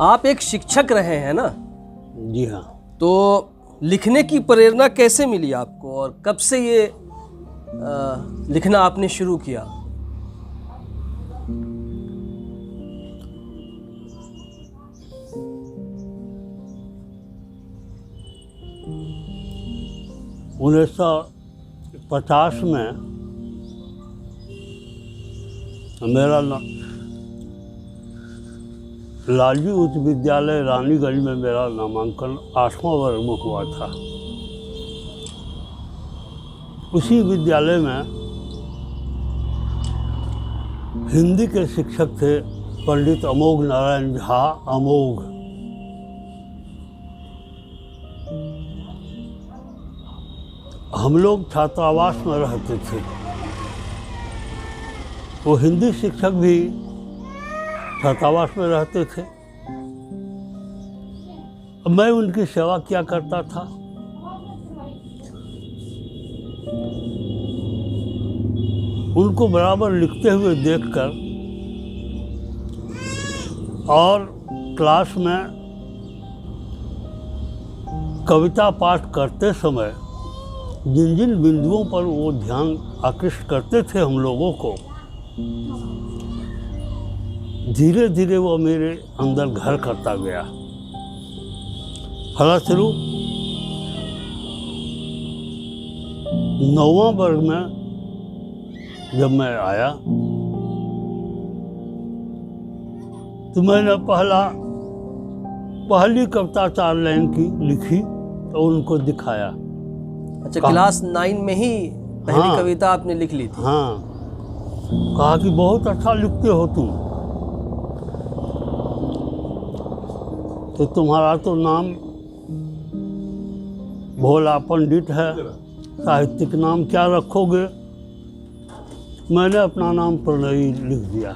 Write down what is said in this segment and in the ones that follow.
आप एक शिक्षक रहे हैं ना? जी हाँ। तो लिखने की प्रेरणा कैसे मिली आपको और कब से ये लिखना आपने शुरू किया? उन्नीस सौ 50 में मेरा लालजी उच्च विद्यालय रानीगंज में मेरा नामांकन 8वां वर्ग में हुआ था। उसी विद्यालय में हिंदी के शिक्षक थे पंडित अमोघ नारायण झा अमोघ। हम लोग छात्रावास में रहते थे। वो हिंदी शिक्षक भी छात्रावास में रहते थे। मैं उनकी सेवा किया करता था। उनको बराबर लिखते हुए देखकर और क्लास में कविता पाठ करते समय जिन जिन बिंदुओं पर वो ध्यान आकृष्ट करते थे हम लोगों को, धीरे धीरे वो मेरे अंदर घर करता गया। फलस्वरूप 9वां वर्ग में जब मैं आया तो मैंने पहली कविता 4 लाइन की लिखी तो उनको दिखाया। अच्छा, क्लास 9 में ही पहली हाँ, कविता आपने लिख ली थी? हाँ। कहा कि बहुत अच्छा लिखते हो तुम, तो तुम्हारा तो नाम भोला पंडित है, साहित्यिक नाम क्या रखोगे? मैंने अपना नाम प्रणयी लिख दिया।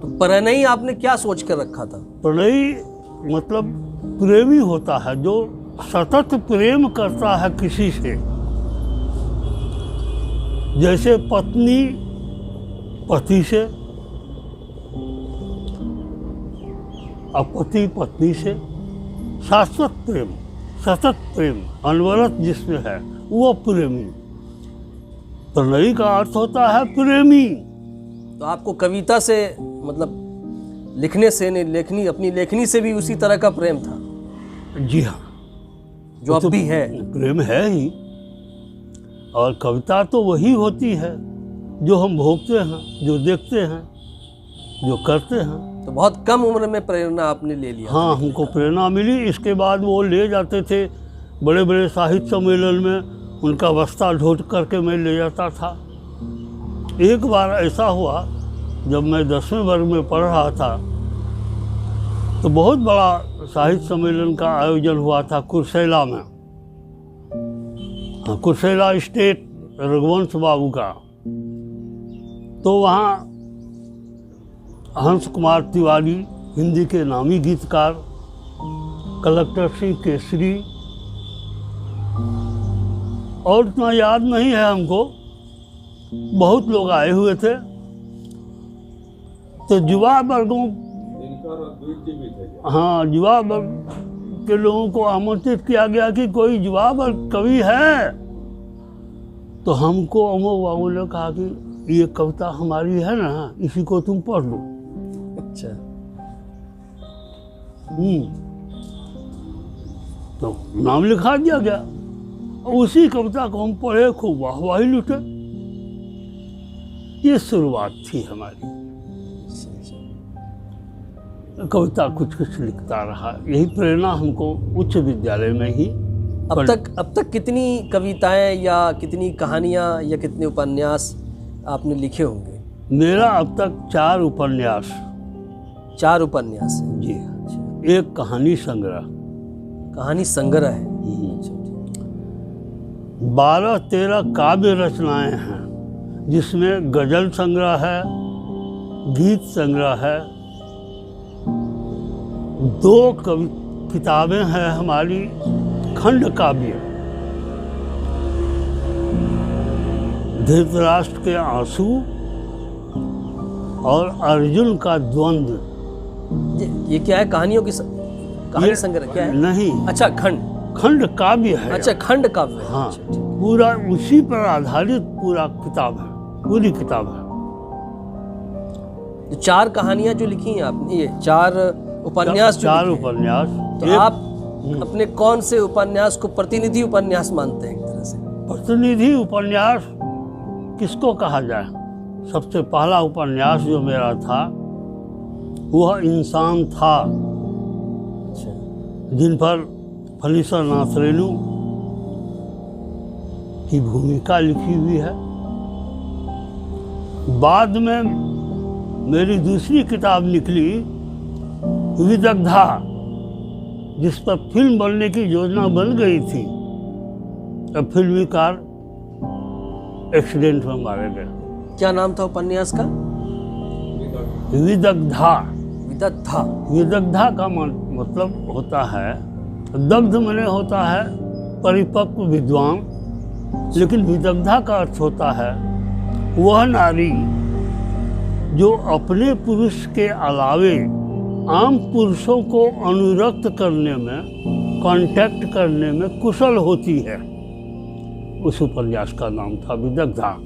तो प्रणयी आपने क्या सोच कर रखा था? प्रणयी मतलब प्रेमी होता है, जो सतत प्रेम करता है किसी से। जैसे पत्नी पति से और पति पत्नी से, शाश्वत प्रेम, सतत प्रेम, अनवरत जिसमें है वो प्रेमी। प्रणयी का अर्थ होता है प्रेमी। तो आपको कविता से मतलब लिखने से नहीं, अपनी लेखनी से भी उसी तरह का प्रेम था? जी हाँ, जो अब भी है। प्रेम है ही। और कविता तो वही होती है जो हम भोगते हैं, जो देखते हैं, जो करते हैं। तो बहुत कम उम्र में प्रेरणा आपने ले लिया? हाँ, हमको प्रेरणा मिली। इसके बाद वो ले जाते थे बड़े बड़े साहित्य सम्मेलन में, उनका बस्ता ढोट करके मैं ले जाता था। एक बार ऐसा हुआ जब मैं 10वें वर्ग में पढ़ रहा था तो बहुत बड़ा साहित्य सम्मेलन का आयोजन हुआ था कुर्सेला में। हाँ, कुर्सेला स्टेट रघुवंश बाबू का। तो वहाँ हंस कुमार तिवारी, हिंदी के नामी गीतकार, कलेक्टर सिंह केसरी, और इतना याद नहीं है हमको, बहुत लोग आए हुए थे। तो युवा वर्गों, हाँ, युवा वर्ग के लोगों को आमंत्रित किया गया कि कोई युवा वर्ग कवि है। तो हमको अमोघ बाबू ने कहा कि ये कविता हमारी है ना, इसी को तुम पढ़ लो। अच्छा। तो नाम लिखा दिया गया। उसी कविता को हम पढ़े, खूब वाहवाही लूटे। ये शुरुआत थी हमारी। कविता कुछ कुछ लिखता रहा, यही प्रेरणा हमको उच्च विद्यालय में ही। अब तक कितनी कविताएं या कितनी कहानियां या कितने उपन्यास आपने लिखे होंगे? मेरा अब तक 4 उपन्यास। 4 उपन्यास है? जी। एक कहानी संग्रह। कहानी संग्रह है? 12-13 काव्य रचनाएं हैं, जिसमें गजल संग्रह है, गीत संग्रह है, 2 किताबें हैं हमारी खंड काव्य, धृतराष्ट्र के आंसू और अर्जुन का द्वंद्व। ये क्या है, कहानियों की कहानी संग्रह क्या है? नहीं, अच्छा, खंड खंड काव्य है। अच्छा, खंड काव्य है। हाँ, अच्छा, ठीक। पूरा उसी पर आधारित पूरा किताब है, पूरी किताब है। तो 4 कहानियां जो लिखी हैं आपने, ये 4 उपन्यास जो 4 लिखे हैं, उपन्यास। तो आप अपने कौन से उपन्यास को प्रतिनिधि उपन्यास मानते हैं एक तरह से? प्रतिनिधि उपन्यास किसको कहा जाए? सबसे पहला उपन्यास जो मेरा था वह इंसान था, अच्छा, जिन पर फलीसर नाथ रेणु की भूमिका लिखी हुई है। बाद में मेरी दूसरी किताब निकली विदग्धा, जिस पर फिल्म बनने की योजना बन गई थी। अब फिल्मीकार एक्सीडेंट में मारे गए। क्या नाम था उपन्यास का? विदग्धा। विदग्धा। विदग्धा का मतलब होता है, दग्ध मने होता है परिपक्व विद्वान, लेकिन विदग्धा का अर्थ होता है वह नारी जो अपने पुरुष के अलावे आम पुरुषों को अनुरक्त करने में, कांटेक्ट करने में कुशल होती है। उस उपन्यास का नाम था विदग्धा,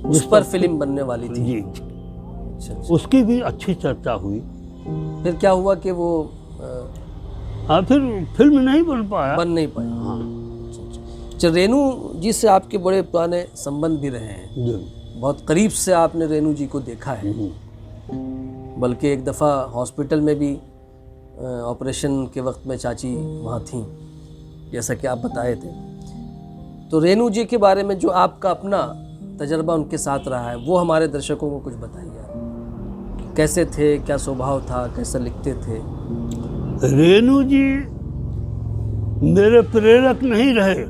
जिस पर फिल्म बनने वाली थी। जी। अच्छा, अच्छा। उसकी भी अच्छी चर्चा हुई। फिर क्या हुआ कि वो हाँ, फिर फिल्म नहीं बन पाया। बन नहीं पाया। हाँ अच्छा, रेणु जी से आपके बड़े पुराने संबंध भी रहे हैं, जी। बहुत करीब से आपने रेणु जी को देखा है, बल्कि एक दफ़ा हॉस्पिटल में भी ऑपरेशन के वक्त में चाची वहाँ थीं, जैसा कि आप बताए थे। तो रेणु जी के बारे में जो आपका अपना तजर्बा उनके साथ रहा है, वो हमारे दर्शकों को कुछ बताइए आप। कैसे थे, क्या स्वभाव था, कैसे लिखते थे? रेणु जी मेरे प्रेरक नहीं रहे।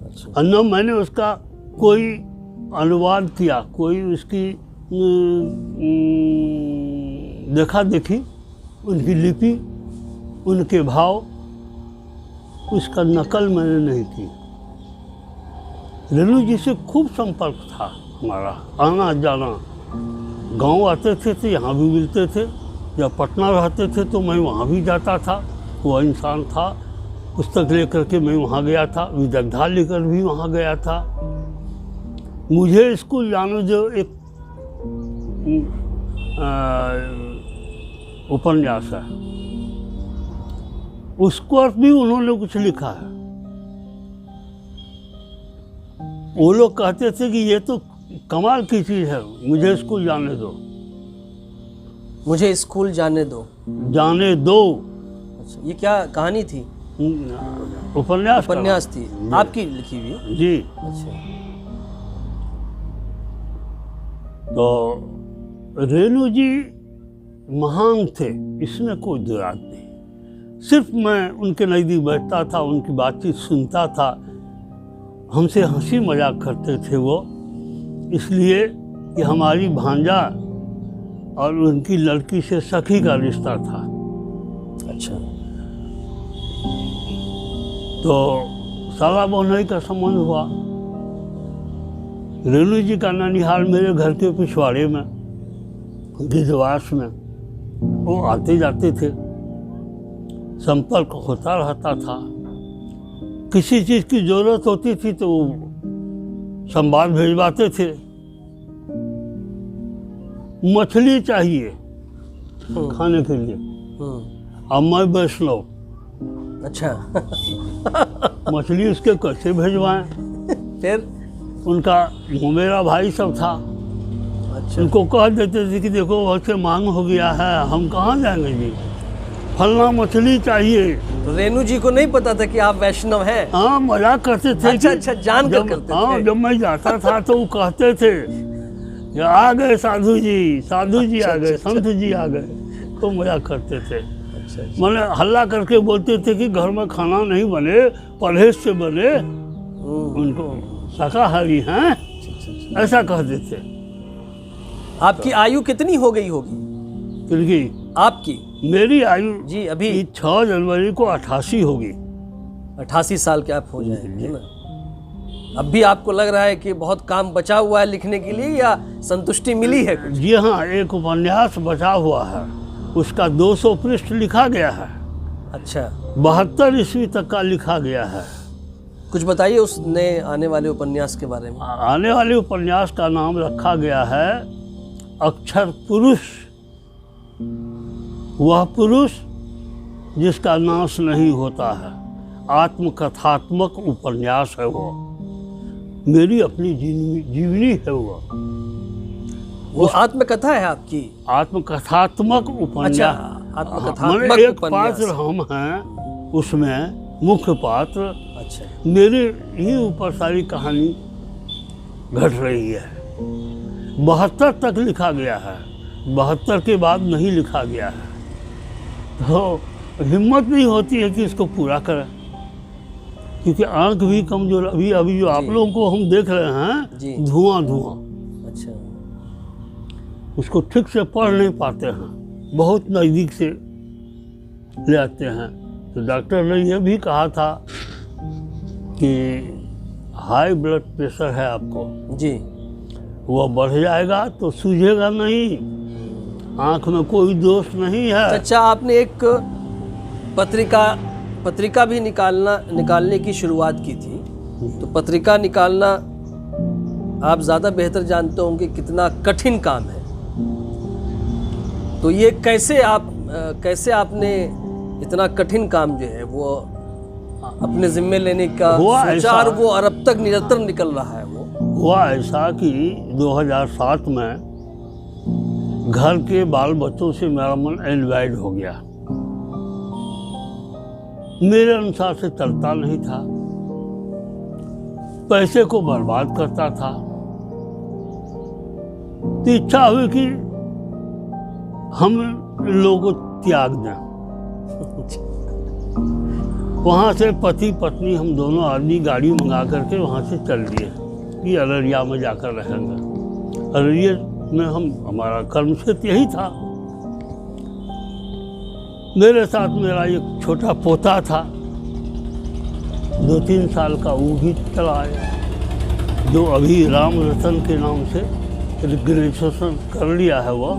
अच्छा, न मैंने उसका कोई अनुवाद किया, कोई उसकी देखा देखी, उनकी लिपि, उनके भाव, उसका नकल मैंने नहीं की। रेणु जी से खूब संपर्क था हमारा, आना जाना। गांव आते थे तो यहाँ भी मिलते थे, जब पटना रहते थे तो मैं वहाँ भी जाता था। वो इंसान था, पुस्तक लेकर के मैं वहाँ गया था, विदग्धा लेकर भी वहाँ गया था। मुझे स्कूल जाने जो एक उपन्यास है, उसको भी उन्होंने कुछ लिखा है। वो लोग कहते थे कि ये तो कमाल की चीज़ है, मुझे स्कूल जाने दो, मुझे स्कूल जाने दो। जाने दो। अच्छा, ये क्या कहानी थी? उपन्यास उपन्यास थी, आपकी लिखी हुई? जी। अच्छा। तो रेणु जी महान थे, इसमें कोई दो रात नहीं। सिर्फ मैं उनके नज़दीक बैठता था, उनकी बातचीत सुनता था। हमसे हंसी मजाक करते थे वो, इसलिए कि हमारी भांजा और उनकी लड़की से सखी का रिश्ता था। अच्छा। तो साला बहनोई का संबंध हुआ। रेणु जी का ननिहाल मेरे घर के पिछवाड़े में, गिद्धवास में, वो आते जाते थे, संपर्क होता रहता था। किसी चीज़ की ज़रूरत होती थी तो संवाद भेजवाते थे। मछली चाहिए खाने के लिए, अब मैं वैष्णव, अच्छा। मछली उसके कैसे भेजवाएं? फिर उनका मेरा भाई सब था। अच्छा, उनको कह देते थे कि देखो बहुत से मांग हो गया है, हम कहाँ जाएंगे जी, फलना मछली चाहिए। तो रेणु जी को नहीं पता था कि आप वैष्णव हैं? हाँ, मजाक करते थे। अच्छा, अच्छा, जानकर करते थे। हाँ, जब मैं जाता था तो वो कहते थे कि आ गए साधु जी, साधु जी आ गए, संत जी आ गए, तो मजाक करते थे। अच्छा, अच्छा। मैंने हल्ला करके बोलते थे कि घर में खाना नहीं बने, परहेज से बने, उनको शाकाहारी हैं, ऐसा कहते थे। आपकी आयु कितनी हो गई होगी? क्योंकि आपकी? मेरी आयु जी अभी 6 जनवरी को 88 होगी। 88 साल के आप हो जाएंगे ना? अब भी आपको लग रहा है कि बहुत काम बचा हुआ है लिखने के लिए, या संतुष्टि मिली है कुछ? जी हाँ, एक उपन्यास बचा हुआ है, उसका 200 पृष्ठ लिखा गया है। अच्छा, 72 ईस्वी तक का लिखा गया है। कुछ बताइए उस नए आने वाले उपन्यास के बारे में। आने वाले उपन्यास का नाम रखा गया है अक्षर पुरुष। वह पुरुष जिसका नाश नहीं होता है। आत्मकथात्मक उपन्यास है वो, मेरी अपनी जीवनी है वो आत्मकथा है आपकी? आत्मकथात्मक उपन्यास। अच्छा, आत्मकथात्मक एक उपन्यास। पात्र हम हैं उसमें, मुख्य पात्र। अच्छा, मेरे ही ऊपर सारी कहानी घट रही है। 72 तक लिखा गया है, 72 के बाद नहीं लिखा गया है। तो हिम्मत नहीं होती है कि इसको पूरा करें, क्योंकि आंख भी कमजोर। अभी जो आप लोगों को हम देख रहे हैं, धुआं। अच्छा, उसको ठीक से पढ़ नहीं पाते हैं, बहुत नज़दीक से ले आते हैं। तो डॉक्टर ने यह भी कहा था कि हाई ब्लड प्रेशर है आपको जी, वह बढ़ जाएगा तो सूझेगा नहीं, आँख में कोई दोष नहीं है। अच्छा, आपने एक पत्रिका भी निकालने की शुरुआत की थी। तो पत्रिका निकालना आप ज़्यादा बेहतर जानते होंगे कितना कठिन काम है। तो ये कैसे आपने इतना कठिन काम जो है वो अपने जिम्मे लेने का सोचा, और वो और अब तक निरंतर निकल रहा है वो? हुआ ऐसा कि 2007 में घर के बाल बच्चों से मेरा मन एनवाइड हो गया। मेरे अनुसार से चलता नहीं था, पैसे को बर्बाद करता था। तो इच्छा हुई कि हम लोगों को त्याग दें। वहाँ से पति पत्नी हम दोनों आदमी गाड़ी मंगा करके वहाँ से चल दिए कि अररिया में जाकर रहेंगे। अररिया में हमारा कर्म क्षेत्र यही था। मेरे साथ मेरा एक छोटा पोता था, 2-3 साल का, वो भी चला आया, जो अभी राम रतन के नाम से ग्रेजुएशन कर लिया है। वह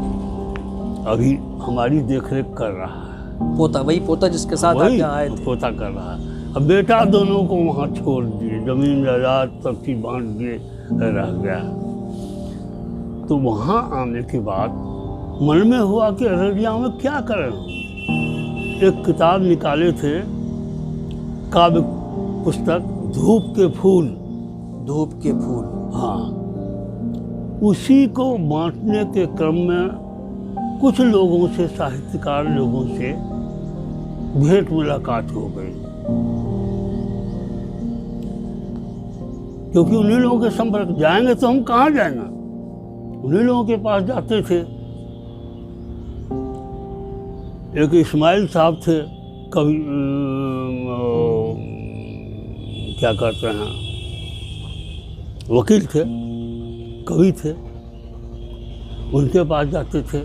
अभी हमारी देखरेख कर रहा है। वही पोता जिसके साथ आप यहाँ आए थे? पोता कर रहा है। अब बेटा दोनों को वहाँ छोड़ दिए, जमीन जायदाद सब चीज बांट दिए, रह गया। तो वहाँ आने के बाद मन में हुआ कि अररिया में क्या करें। एक किताब निकाले थे, काव्य पुस्तक, धूप के फूल। धूप के फूल, हाँ। उसी को बांटने के क्रम में कुछ लोगों से, साहित्यकार लोगों से भेंट मुलाकात हो गई, क्योंकि उन्हीं लोगों के संपर्क जाएंगे तो हम कहाँ जाएंगे, उन्हीं लोगों के पास जाते थे। एक इस्माइल साहब थे, कवि, क्या कहते हैं, वकील थे, कवि थे, उनके पास जाते थे।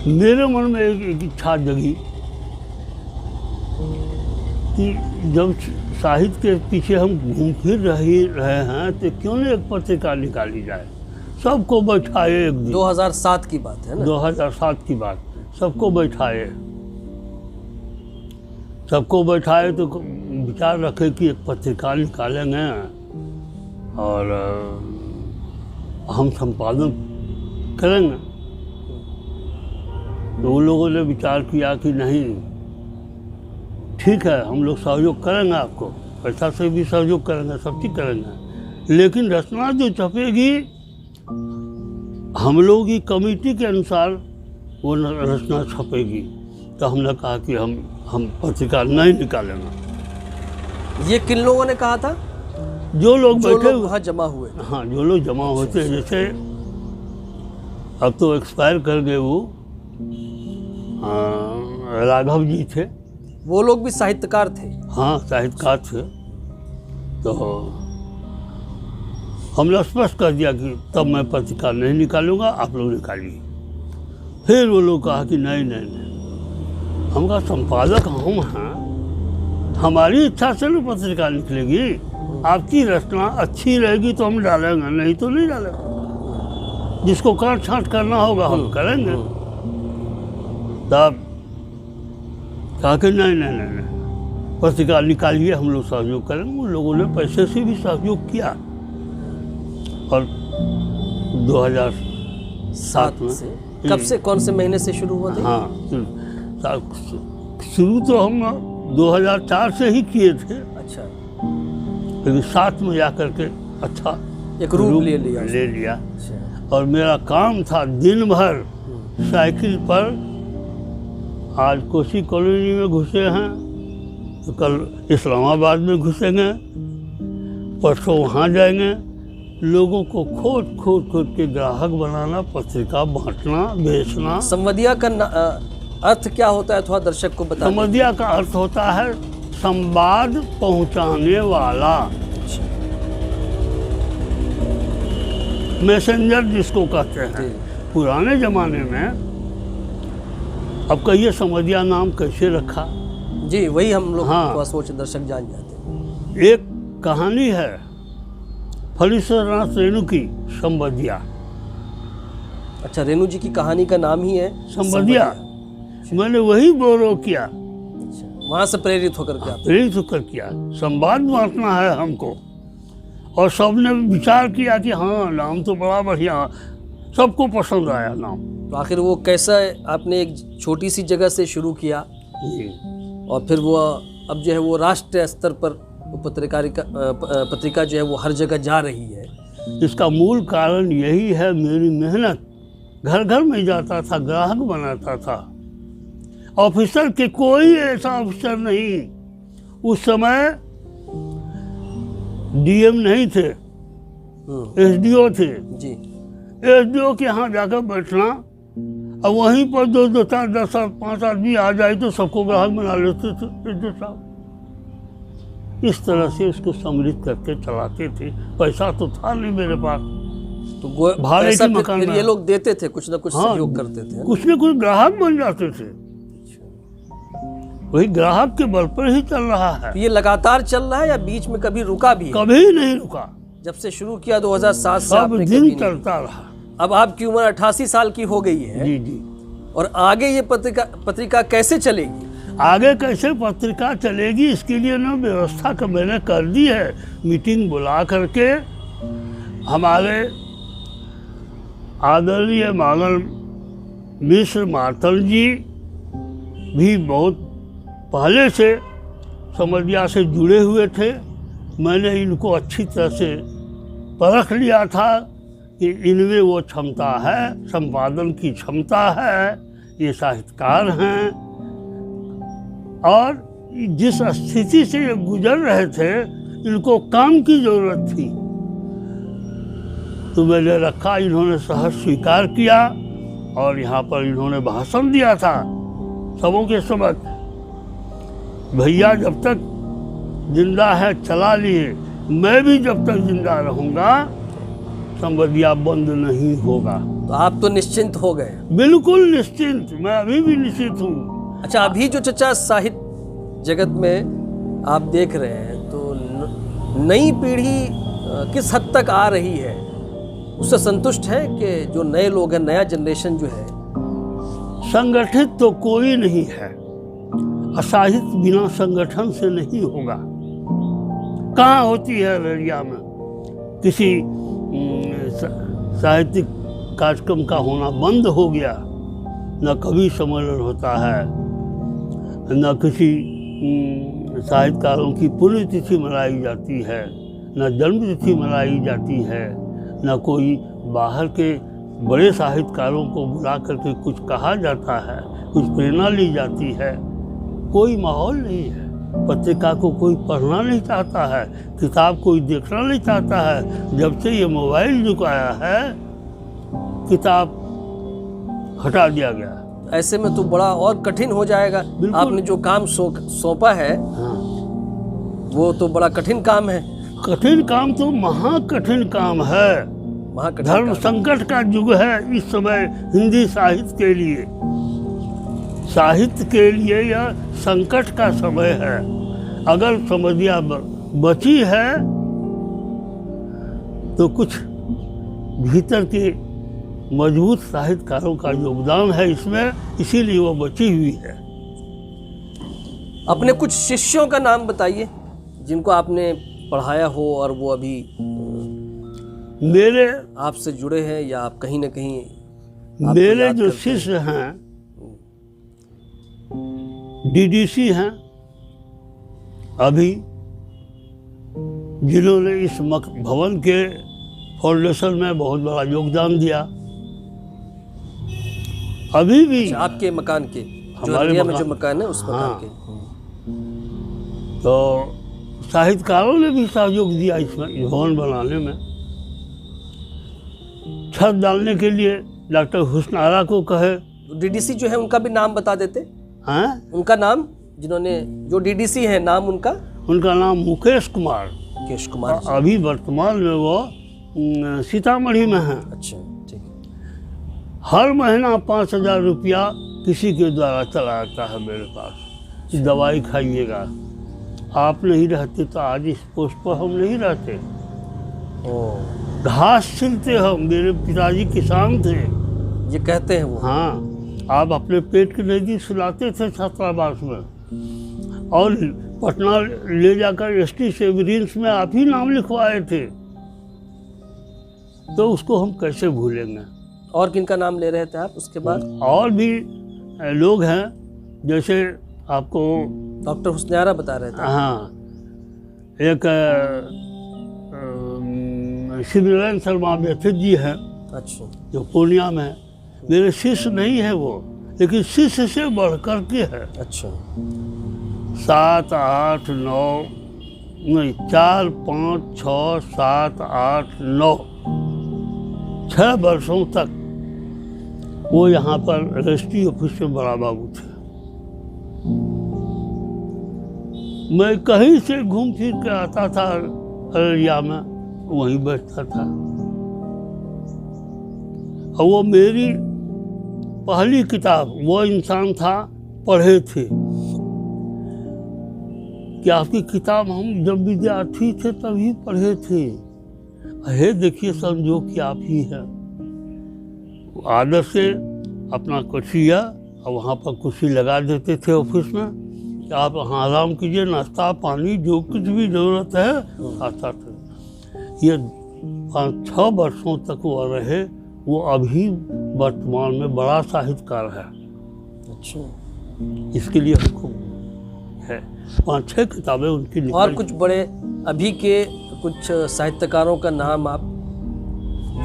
मेरे मन में एक इच्छा जगी कि जब साहित्य के पीछे हम घूम फिर रहे हैं तो क्यों नहीं एक पत्रिका निकाली जाए। सबको बैठाए एक दिन, 2007 की बात है ना? 2007 की बात। सबको बैठाए तो विचार रखे कि एक पत्रिका निकालेंगे और हम संपादन करेंगे। तो उन लोगों ने विचार किया कि नहीं, ठीक है, हम लोग सहयोग करेंगे, आपको पैसा से भी सहयोग करेंगे, सब चीज करेंगे, लेकिन रचना जो छपेगी हम लोग की कमेटी के अनुसार वो रचना छपेगी। तो हमने कहा कि हम पत्रिका नहीं निकालेंगे। ये किन लोगों ने कहा था? जो लोग बैठे वहाँ जमा हुए। हाँ, जो लोग जमा होते हैं। जैसे अब तो एक्सपायर कर गए वो राघव जी थे, वो लोग भी साहित्यकार थे? हाँ, साहित्यकार थे। तो हमने स्पष्ट कर दिया कि तब मैं पत्रिका नहीं निकालूंगा, आप लोग निकालिए। फिर वो लोग कहा कि नहीं, हम कहा संपादक हम हैं, हमारी इच्छा से भी पत्रिका निकलेगी, आपकी रचना अच्छी रहेगी तो हम डालेंगे, नहीं तो नहीं डालेंगे। जिसको काट छांट करना होगा हम करेंगे। तब कहा कि नहीं, पत्रिका निकालिए, हम लोग सहयोग करेंगे। उन लोगों ने पैसे से भी सहयोग किया और 2007 में से कब से, कौन से महीने से शुरू हुआ था? हाँ, शुरू तो हम 2004 से ही किए थे, अच्छा, लेकिन 7 में जाकर के अच्छा एक रूप ले लिया। अच्छा। और मेरा काम था दिन भर साइकिल पर, आज कोसी कॉलोनी में घुसे हैं तो कल इस्लामाबाद में घुसेंगे, परसों वहाँ जाएंगे, लोगों को खोद के ग्राहक बनाना, पत्रिका बांटना, बेचना। संवादिया का अर्थ क्या होता है, थोड़ा दर्शक को बता। संवादिया का अर्थ होता है संवाद पहुंचाने वाला, मैसेंजर जिसको कहते हैं। पुराने जमाने में, अब कहिए संवादिया नाम कैसे रखा? जी, वही हम लोग हाँ, सोच दर्शक जान जाते हैं। एक कहानी है फणीश्वरनाथ रेणु की, संवादिया। अच्छा, रेणु जी की कहानी का नाम ही है संवादिया। मैंने वही बोरो किया। अच्छा, वहाँ से प्रेरित होकर किया। संवाद बांटना है हमको, और सबने विचार किया कि हाँ, नाम तो बड़ा बढ़िया, सबको पसंद आया नाम। तो आखिर वो कैसा, आपने एक छोटी सी जगह से शुरू किया और फिर वो अब जो है वो राष्ट्रीय स्तर पर पत्रिका जो है वो हर जगह जा रही है? इसका मूल कारण यही है मेरी मेहनत। घर घर में जाता था, ग्राहक बनाता था। ऑफिसर के कोई ऐसा ऑफिसर नहीं, उस समय डीएम नहीं थे, एसडीओ थे जी। एसडीओ के यहाँ जाकर बैठना, अब वहीं पर 2 4 10 5 आदमी आ जाए तो सबको ग्राहक बना लेते थे एसडीओ साहब। इस तरह से उसको सम्मिलित करके चलाते थे। पैसा तो था नहीं मेरे पास, तो भाड़े के मकान फिर में ये लोग देते थे, कुछ ना कुछ सहयोग करते थे, कुछ न कुछ ग्राहक बन जाते थे। वही ग्राहक के बल पर ही चल रहा है। तो ये लगातार चल रहा है या बीच में कभी रुका भी है? कभी नहीं रुका, जब से शुरू किया 2007 से सब दिन चलता रहा। अब आपकी उम्र 88 साल की हो गई है। जी। और आगे ये पत्रिका कैसे चलेगी? आगे कैसे पत्रिका चलेगी, इसके लिए ना व्यवस्था का मैंने कर दी है। मीटिंग बुला करके हमारे आदरणीय मानल मिश्र मातल जी भी बहुत पहले से संवादिया से जुड़े हुए थे। मैंने इनको अच्छी तरह से परख लिया था कि इनमें वो क्षमता है, संपादन की क्षमता है, ये साहित्यकार हैं, और जिस स्थिति से ये गुजर रहे थे, इनको काम की जरूरत थी। तो मैंने रखा, इन्होंने सहज स्वीकार किया और यहाँ पर इन्होंने भाषण दिया था सबों के समक्ष। भैया जब तक जिंदा है चला लिए, मैं भी जब तक जिंदा रहूंगा संवादिया बंद नहीं होगा। तो आप तो निश्चिंत हो गए? बिल्कुल निश्चिंत, मैं अभी भी निश्चित हूँ। अच्छा, अभी जो चचा साहित्य जगत में आप देख रहे हैं, तो नई पीढ़ी किस हद तक आ रही है, उससे संतुष्ट है कि जो नए लोग हैं, नया जनरेशन जो है? संगठित तो कोई नहीं है, साहित्य बिना संगठन से नहीं होगा। कहाँ होती है अररिया में किसी साहित्यिक कार्यक्रम का होना बंद हो गया, न कभी सम्मेलन होता है, न किसी साहित्यकारों की पुण्यतिथि मनाई जाती है, न जन्मतिथि मनाई जाती है, न कोई बाहर के बड़े साहित्यकारों को बुला करके कुछ कहा जाता है, कुछ प्रेरणा ली जाती है। कोई माहौल नहीं है। पत्रिका को कोई पढ़ना नहीं चाहता है, किताब कोई देखना नहीं चाहता है। जब से ये मोबाइल युग आया है, किताब हटा दिया गया। ऐसे में तो बड़ा और कठिन हो जाएगा। आपने जो काम सौंपा है, हाँ, वो तो बड़ा कठिन काम है। कठिन काम तो महाकठिन काम है। धर्म संकट का युग है इस समय हिंदी साहित्य के लिए। साहित्य के लिए यह संकट का समय है। अगर संवादिया बची है तो कुछ भीतर के मजबूत साहित्यकारों का योगदान है इसमें, इसीलिए वो बची हुई है। अपने कुछ शिष्यों का नाम बताइए जिनको आपने पढ़ाया हो और वो अभी मेरे आपसे जुड़े हैं या आप कहीं ना कहीं आपको मेरे याद जो करते शिष्य हैं डीडीसी हैं अभी, जिन्होंने इस भवन के फाउंडेशन में बहुत बड़ा योगदान दिया। अभी भी अच्छा, आपके मकान के जो हमारे अररिया में मकान- जो मकान है उस मकान हाँ। के। तो साहित्यकारों ने भी सहयोग दिया इसमें, इस भवन बनाने में। छत डालने के लिए डॉक्टर हुस्न आरा को कहे। डीडीसी जो है उनका भी नाम बता देते, हैं उनका नाम, जिन्होंने जो डीडीसी है नाम उनका? उनका नाम मुकेश कुमार। मुकेश कुमार जी। अभी वर्तमान में वो सीतामढ़ी में हैं। अच्छा, ठीक है। हर महीना 5,000 रुपया किसी के द्वारा चला आता है मेरे पास। दवाई खाइएगा, आप नहीं रहते तो आज इस पोस्ट पर हम नहीं रहते। ओ, घास छिलते हम, मेरे पिताजी किसान थे। ये कहते हैं वो? हाँ, आप अपने पेट के नज़दीक सुलाते थे छात्रावास में, और पटना ले जाकर एसटी सेवरिंस में आप ही नाम लिखवाए थे, तो उसको हम कैसे भूलेंगे। और किनका नाम ले रहे थे आप उसके बाद? और भी लोग हैं, जैसे आपको डॉक्टर हुस्न आरा बता रहे थे। हाँ, एक शिवनारायण शर्मा व्यथित जी हैं अच्छा, जो पूर्णिया में है। मेरे शिष्य नहीं है वो, लेकिन शिष्य से बढ़ कर के है। अच्छा। 7, 8, 9 नहीं, 4, 5, 6, 7, 8, 9 6 वर्षों तक वो यहाँ पर रजिस्ट्री ऑफिस में बड़ा बाबू थे। मैं कहीं से घूम फिर के आता था अररिया में, वहीं बैठता था। और वो मेरी पहली किताब, वो इंसान था, पढ़े थे कि आपकी किताब हम जब विद्यार्थी थे तभी पढ़े थे। हे देखिए संजोग कि आप ही हैं। आदर से अपना कुर्सिया और वहाँ पर कुर्सी लगा देते थे ऑफिस में कि आप वहाँ आराम कीजिए, नाश्ता पानी जो कुछ भी ज़रूरत है आता था। ये 5-6 वर्षों तक वो रहे। वो अभी वर्तमान में बड़ा साहित्यकार है। अच्छा, इसके लिए हमको है 5-6 किताबें उनकी निकल। और कुछ बड़े अभी के कुछ साहित्यकारों का नाम आप,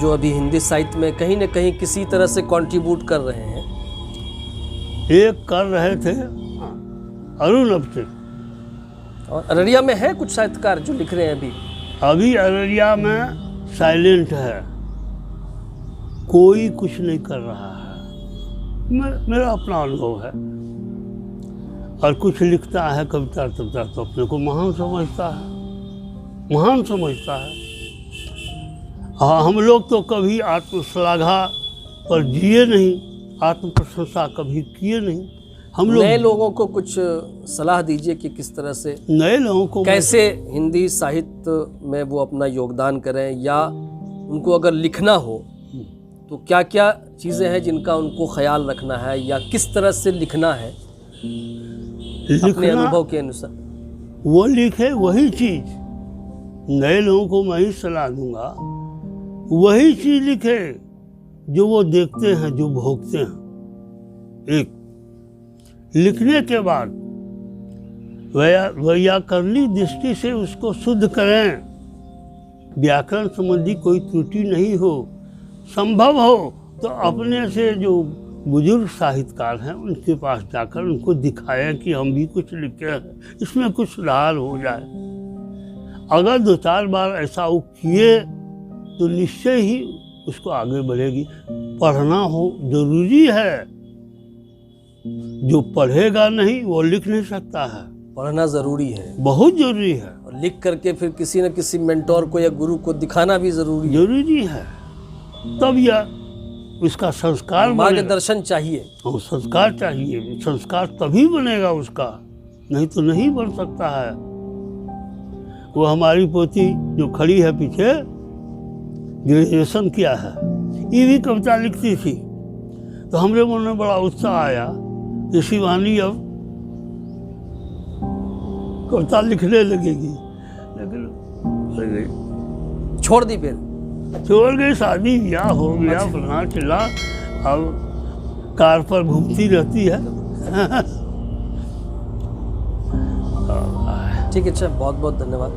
जो अभी हिंदी साहित्य में कहीं न कहीं किसी तरह से कंट्रीब्यूट कर रहे हैं? एक कर रहे थे अरुण अवते। और अररिया में है कुछ साहित्यकार जो लिख रहे हैं अभी? अभी अररिया में साइलेंट है, कोई कुछ नहीं कर रहा है। मेरा अपना अनुभव है। और कुछ लिखता है कविता कविता तो अपने को महान समझता है, महान समझता है। हाँ, हम लोग तो कभी आत्मश्लाघा पर जिए नहीं, आत्म प्रशंसा कभी किए नहीं। हम लोग नए लोगों को कुछ सलाह दीजिए कि किस तरह से, नए लोगों को कैसे हिंदी साहित्य में वो अपना योगदान करें, या उनको अगर लिखना हो तो क्या क्या चीज़ें हैं जिनका उनको ख्याल रखना है, या किस तरह से लिखना है अपने लिखना, अनुभव के अनुसार? वो लिखे वही चीज। नए लोगों को मैं ही सलाह दूंगा, वही चीज लिखे जो वो देखते हैं, जो भोगते हैं। एक लिखने के बाद व्याकरणिक दृष्टि से उसको शुद्ध करें, व्याकरण संबंधी कोई त्रुटि नहीं हो। संभव हो तो अपने से जो बुजुर्ग साहित्यकार हैं उनके पास जाकर उनको दिखाएं कि हम भी कुछ लिखे हैं, इसमें कुछ सुधार हो जाए। अगर 2-4 बार ऐसा वो किए तो निश्चय ही उसको आगे बढ़ेगी। पढ़ना हो जरूरी है, जो पढ़ेगा नहीं वो लिख नहीं सकता है। पढ़ना ज़रूरी है, बहुत जरूरी है। और लिख करके फिर किसी न किसी मेंटोर को या गुरु को दिखाना भी ज़रूरी है। जरूरी है, तब यह उसका संस्कार बनेगा। मार्गदर्शन चाहिए। और संस्कार चाहिए, संस्कार तभी बनेगा उसका, नहीं तो नहीं बन सकता है। वो हमारी पोती जो खड़ी है पीछे, ग्रेजुएशन किया है, ये भी कविता लिखती थी। तो हमरे मन में बड़ा उत्साह आया कि शिवानी अब कविता लिखने लगेगी, लेकिन छोड़ दी फिर? छोड़ गई, शादी ब्याह हो गया, फलाना चिल्ला, अब कार पर घूमती रहती है। ठीक है, अच्छा, बहुत बहुत धन्यवाद।